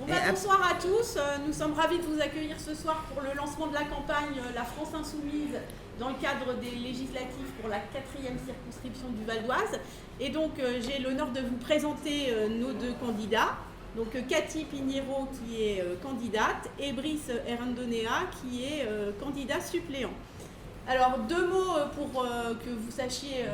Bonsoir à tous, nous sommes ravis de vous accueillir ce soir pour le lancement de la campagne La France Insoumise dans le cadre des législatives pour la 4e circonscription du Val d'Oise. Et donc j'ai l'honneur de vous présenter nos deux candidats. Donc Cathy Pignero qui est candidate et Brice Errandonea qui est candidat suppléant. Alors deux mots pour que vous sachiez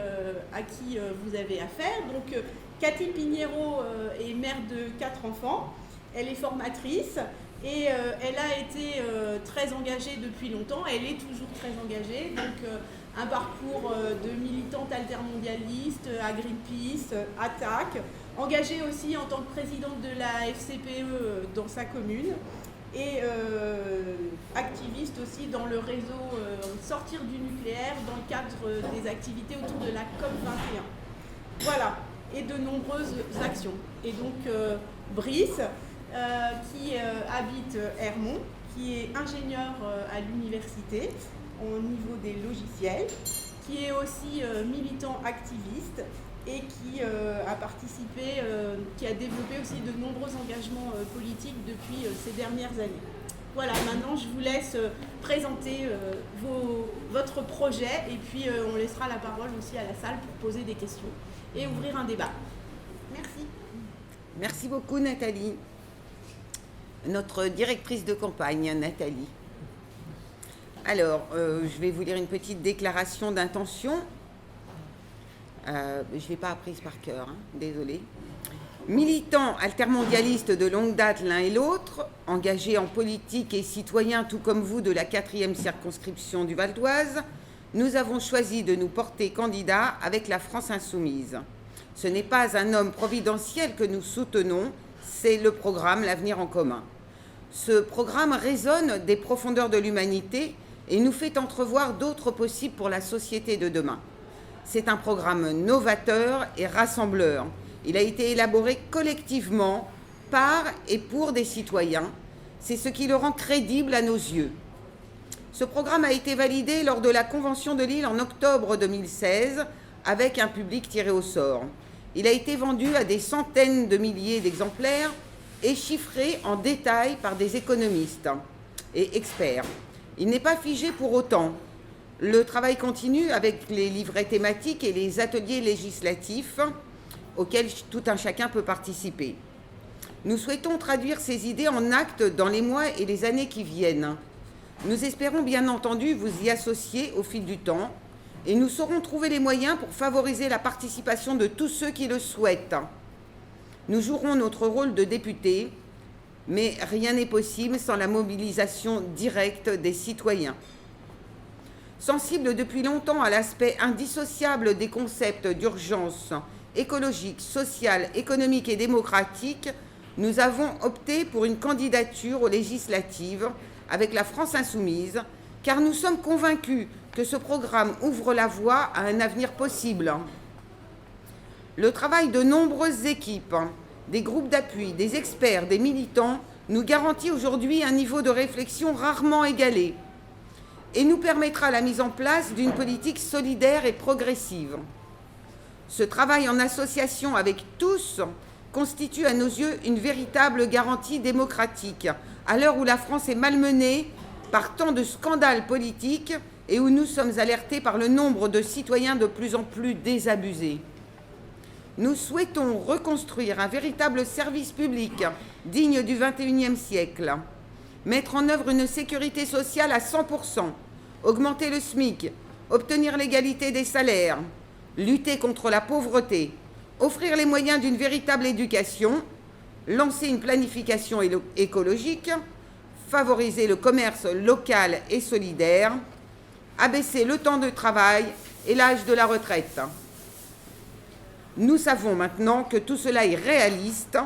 à qui vous avez affaire. Donc Cathy Pignero est mère de 4 enfants. Elle est formatrice et elle a été très engagée depuis longtemps. Elle est toujours très engagée. Donc un parcours de militante altermondialiste à Greenpeace, ATTAC, engagée aussi en tant que présidente de la FCPE dans sa commune et activiste aussi dans le réseau Sortir du nucléaire dans le cadre des activités autour de la COP21. Voilà, et de nombreuses actions. Et donc Brice, qui habite Hermont, qui est ingénieur à l'université au niveau des logiciels, qui est aussi militant activiste et qui a participé, qui a développé aussi de nombreux engagements politiques depuis ces dernières années. Voilà, maintenant je vous laisse présenter votre projet et puis on laissera la parole aussi à la salle pour poser des questions et ouvrir un débat. Merci. Merci beaucoup Nathalie. Notre directrice de campagne, Nathalie. Alors, je vais vous lire une petite déclaration d'intention. Je ne l'ai pas apprise par cœur, hein, désolée. Militants altermondialistes de longue date l'un et l'autre, engagés en politique et citoyens tout comme vous de la 4e circonscription du Val d'Oise, nous avons choisi de nous porter candidats avec la France Insoumise. Ce n'est pas un homme providentiel que nous soutenons, c'est le programme L'Avenir en commun. Ce programme résonne des profondeurs de l'humanité et nous fait entrevoir d'autres possibles pour la société de demain. C'est un programme novateur et rassembleur. Il a été élaboré collectivement par et pour des citoyens. C'est ce qui le rend crédible à nos yeux. Ce programme a été validé lors de la Convention de Lille en octobre 2016 avec un public tiré au sort. Il a été vendu à des centaines de milliers d'exemplaires et chiffré en détail par des économistes et experts. Il n'est pas figé pour autant. Le travail continue avec les livrets thématiques et les ateliers législatifs auxquels tout un chacun peut participer. Nous souhaitons traduire ces idées en actes dans les mois et les années qui viennent. Nous espérons bien entendu vous y associer au fil du temps et nous saurons trouver les moyens pour favoriser la participation de tous ceux qui le souhaitent. Nous jouerons notre rôle de députés, mais rien n'est possible sans la mobilisation directe des citoyens. Sensibles depuis longtemps à l'aspect indissociable des concepts d'urgence écologique, sociale, économique et démocratique, nous avons opté pour une candidature aux législatives avec la France Insoumise, car nous sommes convaincus que ce programme ouvre la voie à un avenir possible. Le travail de nombreuses équipes, des groupes d'appui, des experts, des militants, nous garantit aujourd'hui un niveau de réflexion rarement égalé et nous permettra la mise en place d'une politique solidaire et progressive. Ce travail en association avec tous constitue à nos yeux une véritable garantie démocratique, à l'heure où la France est malmenée par tant de scandales politiques et où nous sommes alertés par le nombre de citoyens de plus en plus désabusés. Nous souhaitons reconstruire un véritable service public digne du XXIe siècle, mettre en œuvre une sécurité sociale à 100%, augmenter le SMIC, obtenir l'égalité des salaires, lutter contre la pauvreté, offrir les moyens d'une véritable éducation, lancer une planification écologique, favoriser le commerce local et solidaire, abaisser le temps de travail et l'âge de la retraite. Nous savons maintenant que tout cela est réaliste,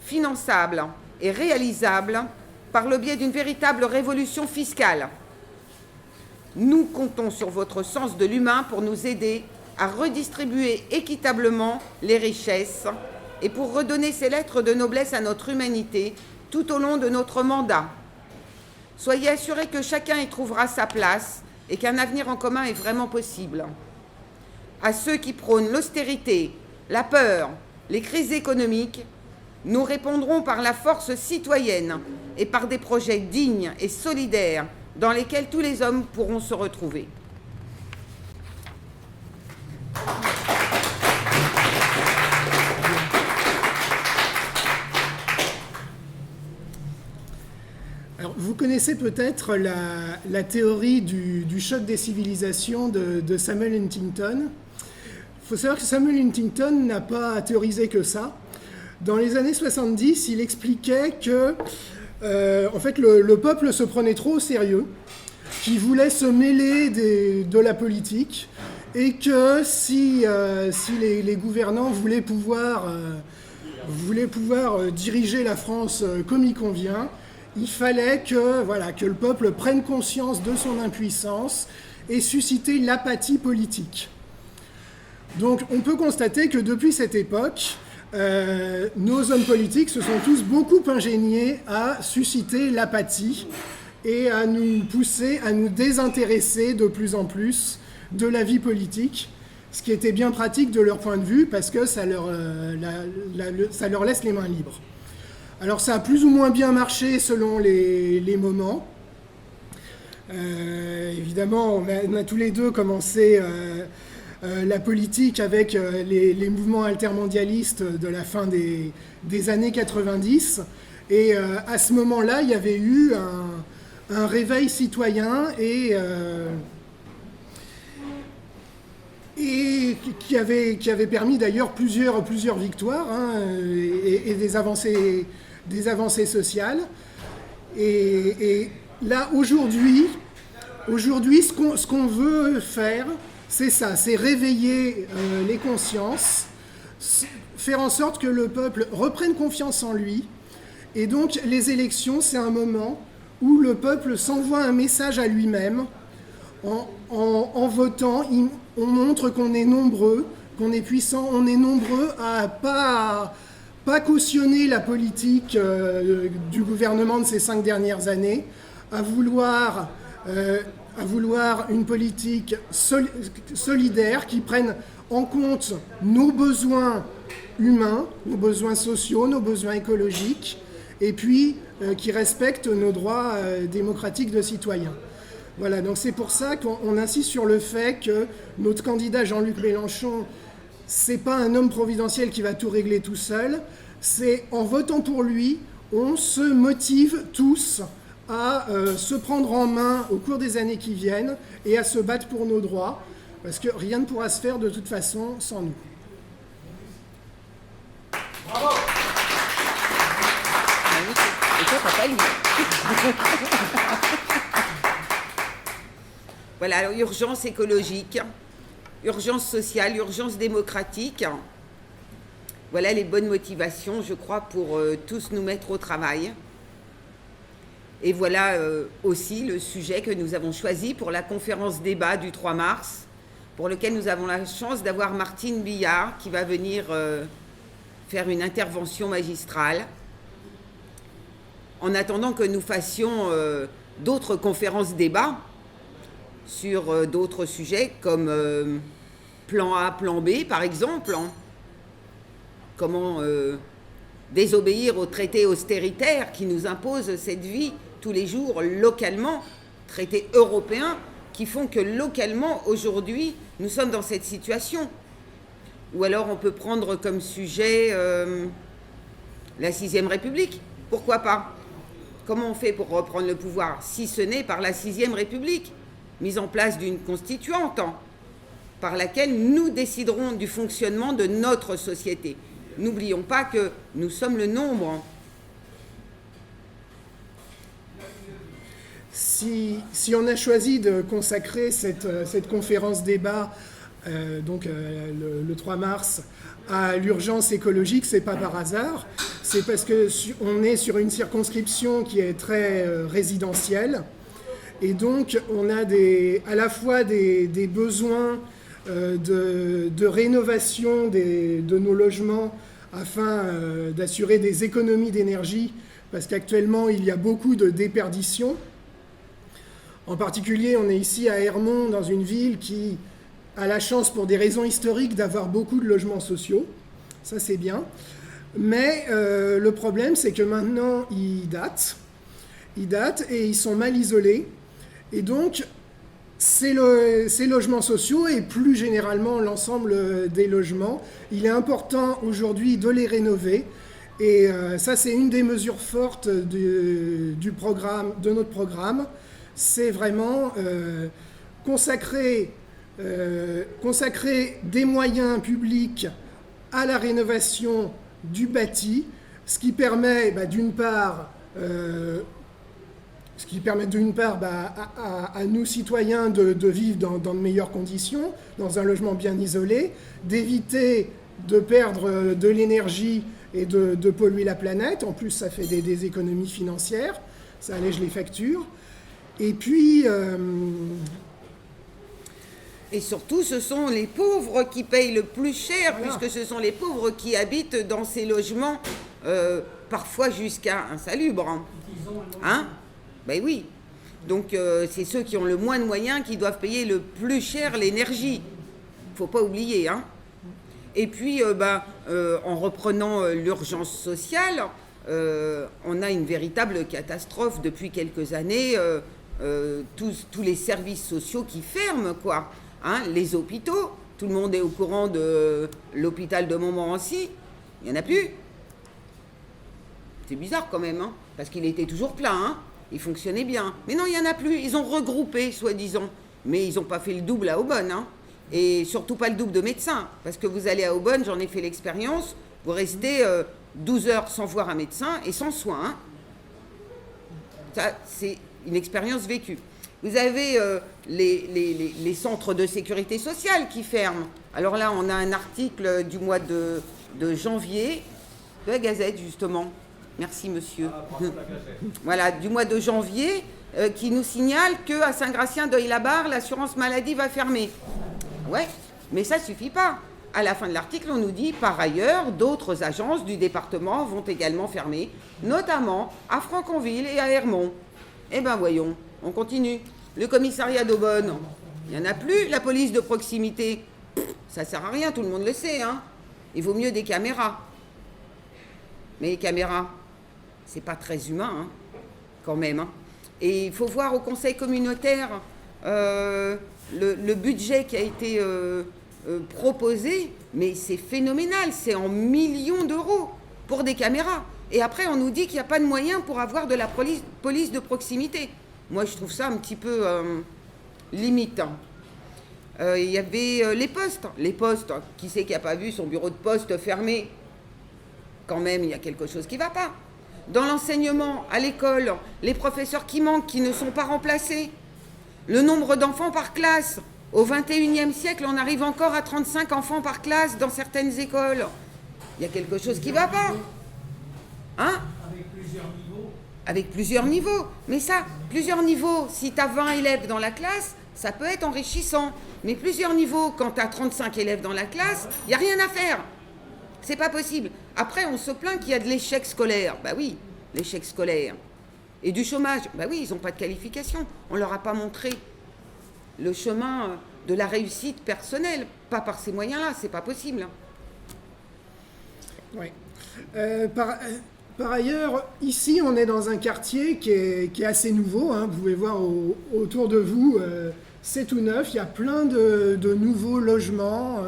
finançable et réalisable par le biais d'une véritable révolution fiscale. Nous comptons sur votre sens de l'humain pour nous aider à redistribuer équitablement les richesses et pour redonner ces lettres de noblesse à notre humanité tout au long de notre mandat. Soyez assurés que chacun y trouvera sa place et qu'un avenir en commun est vraiment possible. À ceux qui prônent l'austérité, la peur, les crises économiques, Nous répondrons par la force citoyenne et par des projets dignes et solidaires dans lesquels tous les hommes pourront se retrouver. Alors, vous connaissez peut-être la théorie du choc des civilisations de Samuel Huntington. Il faut savoir que Samuel Huntington n'a pas théorisé que ça. Dans les années 70, il expliquait que en fait, le peuple se prenait trop au sérieux, qu'il voulait se mêler de la politique, et que si les gouvernants voulaient pouvoir diriger la France comme il convient, il fallait que le peuple prenne conscience de son impuissance et susciter l'apathie politique. Donc on peut constater que depuis cette époque, nos hommes politiques se sont tous beaucoup ingéniés à susciter l'apathie et à nous pousser à nous désintéresser de plus en plus de la vie politique, ce qui était bien pratique de leur point de vue parce que ça leur laisse les mains libres. Alors ça a plus ou moins bien marché selon les moments. Évidemment, on a tous les deux commencé la politique avec les mouvements altermondialistes de la fin des années 90. Et à ce moment-là, il y avait eu un réveil citoyen et qui avait permis d'ailleurs plusieurs victoires et des avancées sociales. Et là, aujourd'hui, ce qu'on veut faire, c'est ça, c'est réveiller les consciences, faire en sorte que le peuple reprenne confiance en lui. Et donc, les élections, c'est un moment où le peuple s'envoie un message à lui-même. En votant, on montre qu'on est nombreux, qu'on est puissant, on est nombreux à pas cautionner la politique du gouvernement de ces 5 dernières années, à vouloir une politique solidaire qui prenne en compte nos besoins humains, nos besoins sociaux, nos besoins écologiques, et puis qui respecte nos droits démocratiques de citoyens. Voilà, donc c'est pour ça qu'on insiste sur le fait que notre candidat Jean-Luc Mélenchon, c'est pas un homme providentiel qui va tout régler tout seul, c'est en votant pour lui, on se motive tous à se prendre en main au cours des années qui viennent et à se battre pour nos droits, parce que rien ne pourra se faire de toute façon sans nous. Bravo. Et toi, t'as pas lu. Voilà, alors urgence écologique, urgence sociale, urgence démocratique. Voilà les bonnes motivations, je crois, pour tous nous mettre au travail. Et voilà aussi le sujet que nous avons choisi pour la conférence débat du 3 mars, pour lequel nous avons la chance d'avoir Martine Billard qui va venir faire une intervention magistrale. En attendant que nous fassions d'autres conférences débats sur d'autres sujets comme plan A, plan B par exemple, comment désobéir aux traités austéritaires qui nous imposent cette vie tous les jours localement, traités européens qui font que localement aujourd'hui nous sommes dans cette situation. Ou alors on peut prendre comme sujet la 6e République, pourquoi pas? Comment on fait pour reprendre le pouvoir si ce n'est par la 6e République, mise en place d'une constituante par laquelle nous déciderons du fonctionnement de notre société. N'oublions pas que nous sommes le nombre. Si on a choisi de consacrer cette conférence débat le 3 mars à l'urgence écologique, c'est pas par hasard, c'est parce qu'on est sur une circonscription qui est très résidentielle. Et donc, on a à la fois des besoins de rénovation de nos logements afin d'assurer des économies d'énergie, parce qu'actuellement, il y a beaucoup de déperdition. En particulier, on est ici à Hermont, dans une ville qui a la chance, pour des raisons historiques, d'avoir beaucoup de logements sociaux. Ça, c'est bien. Mais le problème, c'est que maintenant, ils datent et ils sont mal isolés. Et donc, ces logements sociaux et plus généralement l'ensemble des logements, il est important aujourd'hui de les rénover. Et ça, c'est une des mesures fortes de notre programme. C'est vraiment consacrer des moyens publics à la rénovation du bâti, ce qui permet d'une part à nous citoyens de vivre dans de meilleures conditions, dans un logement bien isolé, d'éviter de perdre de l'énergie et de polluer la planète. En plus, ça fait des économies financières, ça allège les factures. Et puis... Et surtout, ce sont les pauvres qui payent le plus cher, voilà, puisque ce sont les pauvres qui habitent dans ces logements, parfois jusqu'à insalubres. Hein ? Ben oui. Donc, c'est ceux qui ont le moins de moyens qui doivent payer le plus cher l'énergie. Faut pas oublier, hein. Et puis, en reprenant l'urgence sociale, on a une véritable catastrophe depuis quelques années. Tous les services sociaux qui ferment, quoi. Hein, les hôpitaux, tout le monde est au courant de l'hôpital de Montmorency. Il n'y en a plus. C'est bizarre quand même, hein, parce qu'il était toujours plein, hein. Il fonctionnait bien. Mais non, il n'y en a plus. Ils ont regroupé, soi-disant. Mais ils n'ont pas fait le double à Aubonne, hein. Et surtout pas le double de médecins. Parce que vous allez à Aubonne, j'en ai fait l'expérience, vous restez 12 heures sans voir un médecin et sans soins, hein. Ça, c'est une expérience vécue. Vous avez les centres de sécurité sociale qui ferment. Alors là, on a un article du mois de janvier, de la Gazette, justement. Merci, monsieur. Voilà, du mois de janvier, qui nous signale qu'à Saint-Gratien-Deuil-la-Barre, l'assurance maladie va fermer. Ouais, mais ça ne suffit pas. À la fin de l'article, on nous dit, par ailleurs, d'autres agences du département vont également fermer, notamment à Franconville et à Hermont. Eh bien, voyons, on continue. Le commissariat d'Aubonne, il n'y en a plus. La police de proximité, ça ne sert à rien, tout le monde le sait, hein. Il vaut mieux des caméras. Mais les caméras, c'est pas très humain, hein, quand même, hein. Et il faut voir au conseil communautaire le budget qui a été proposé, mais c'est phénoménal, c'est en millions d'euros pour des caméras. Et après, on nous dit qu'il n'y a pas de moyens pour avoir de la police de proximité. Moi, je trouve ça un petit peu limitant. Il y avait les postes. Les postes, qui c'est qui n'a pas vu son bureau de poste fermé ? Quand même, il y a quelque chose qui ne va pas. Dans l'enseignement, à l'école, les professeurs qui manquent, qui ne sont pas remplacés. Le nombre d'enfants par classe. Au XXIe siècle, on arrive encore à 35 enfants par classe dans certaines écoles. Il y a quelque chose qui ne va pas. Hein ? Avec plusieurs niveaux. Mais ça, plusieurs niveaux, si tu as 20 élèves dans la classe, ça peut être enrichissant. Mais plusieurs niveaux, quand tu as 35 élèves dans la classe, il n'y a rien à faire. C'est pas possible. Après, on se plaint qu'il y a de l'échec scolaire. Bah oui, l'échec scolaire. Et du chômage. Bah oui, ils n'ont pas de qualification. On ne leur a pas montré le chemin de la réussite personnelle. Pas par ces moyens-là, c'est pas possible. Oui. Par ailleurs, ici, on est dans un quartier qui est assez nouveau, hein. Vous pouvez voir autour de vous, c'est tout neuf. Il y a plein de nouveaux logements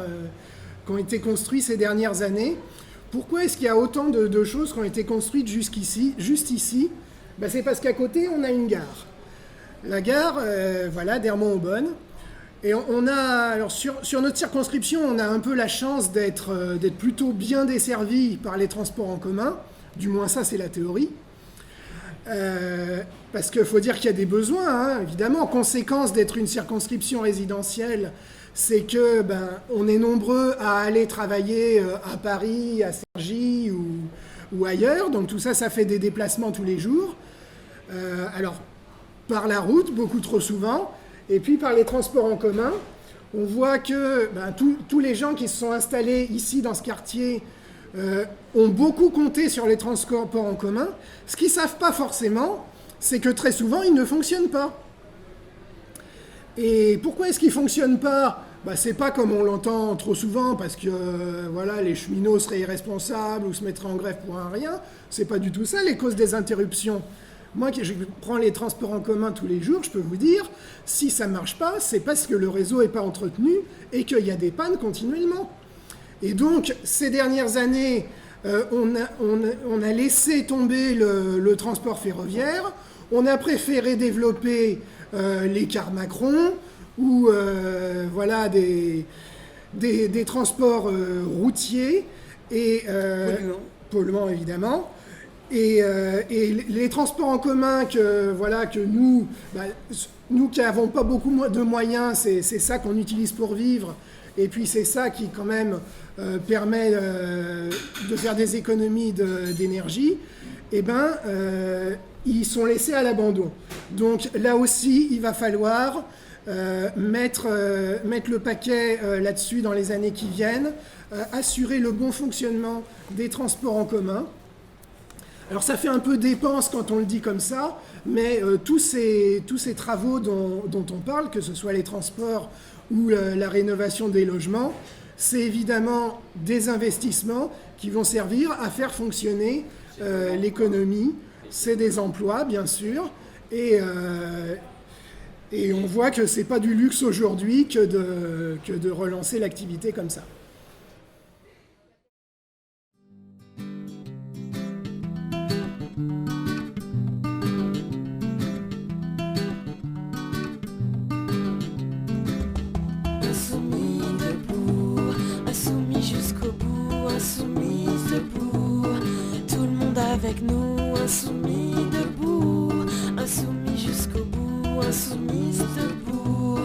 qui ont été construits ces dernières années. Pourquoi est-ce qu'il y a autant de choses qui ont été construites juste ici ? Ben, c'est parce qu'à côté, on a une gare. La gare, d'Hermont-Aubonne. Et on a, alors sur notre circonscription, on a un peu la chance d'être plutôt bien desservi par les transports en commun. Du moins, ça, c'est la théorie. Parce qu'il faut dire qu'il y a des besoins, hein, évidemment. Conséquence d'être une circonscription résidentielle, c'est que on est nombreux à aller travailler à Paris, à Cergy ou ailleurs. Donc tout ça, ça fait des déplacements tous les jours. Alors, par la route, beaucoup trop souvent, et puis par les transports en commun. On voit que tous les gens qui se sont installés ici dans ce quartier ont beaucoup compté sur les transports en commun. Ce qu'ils ne savent pas forcément, c'est que très souvent, ils ne fonctionnent pas. Et pourquoi est-ce qu'ils ne fonctionnent pas ? c'est pas comme on l'entend trop souvent, parce que voilà, les cheminots seraient irresponsables ou se mettraient en grève pour un rien. C'est pas du tout ça les causes des interruptions. Moi, je prends les transports en commun tous les jours, je peux vous dire, si ça marche pas, c'est parce que le réseau est pas entretenu et qu'il y a des pannes continuellement. Et donc, ces dernières années, on a laissé tomber le transport ferroviaire, on a préféré développer les cars Macron ou voilà, des transports routiers et polluants évidemment. Et les transports en commun que nous, nous qui n'avons pas beaucoup de moyens, c'est ça qu'on utilise pour vivre. Et puis c'est ça qui quand même permet de faire des économies d'énergie. Ils sont laissés à l'abandon. Donc là aussi, il va falloir mettre le paquet là-dessus dans les années qui viennent, assurer le bon fonctionnement des transports en commun. Alors ça fait un peu dépense quand on le dit comme ça, mais tous ces travaux dont on parle, que ce soit les transports ou la rénovation des logements, c'est évidemment des investissements qui vont servir à faire fonctionner l'économie. C'est des emplois, bien sûr, et on voit que c'est pas du luxe aujourd'hui que de relancer l'activité comme ça. Avec nous, insoumis debout, insoumis jusqu'au bout, insoumis debout.